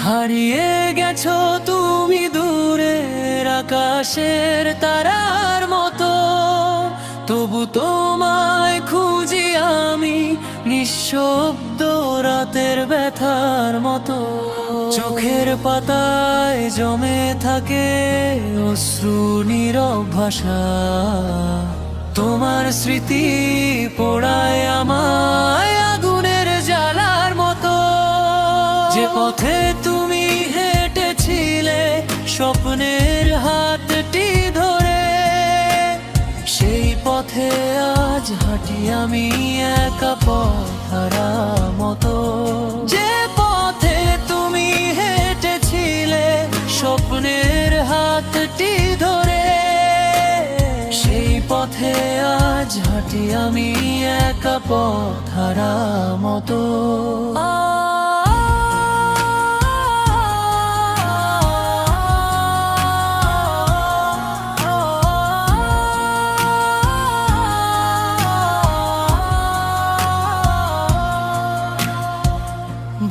হারিয়ে গেছো তুমি দূরের আকাশের তারার মতো, তবু তোমায় খুঁজি আমি নিঃশব্দ রাতের ব্যথার মতো। চোখের পাতায় জমে থাকে অশ্রু নীরব ভাষা, তোমার স্মৃতি পোড়ায় আমায় আগুনের জ্বালার মতো। যে পথে তুমি হেঁটেছিলে স্বপ্নের হাতটি ধরে, সেই পথে আজ হাঁটি আমি একা পথহারা মতো। যে পথে তুমি হেঁটেছিলে স্বপ্নের হাতটি ধরে, সেই পথে আজ হাঁটি আমি একা পথহারা মতো।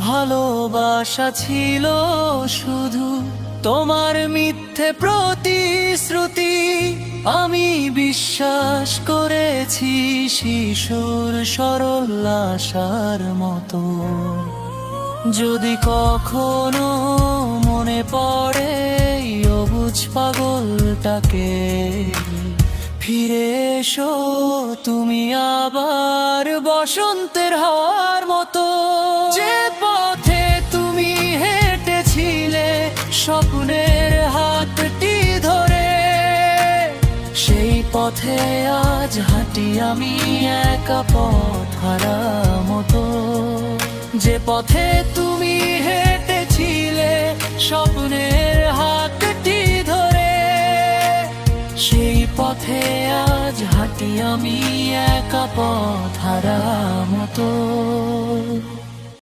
ভালোবাসা ছিল শুধু তোমার মিথ্যে প্রতিশ্রুতি, আমি বিশ্বাস করেছি শিশুর সরল আশার মতো। যদি কখনো মনে পড়ে অবুঝ পাগলটাকে, ফিরে এসো তুমি আবার বসন্তের হাওয়ার মতো। যে পথে তুমি হেঁটেছিলে স্বপ্নের হাতটি ধরে, সেই পথে আজ হাঁটি আমি একা পথহারা মতো। যে পথে তুমি হেঁটেছিলে স্বপ্নের হাতটি ধরে, সেই পথে আজ হাঁটি আমি একা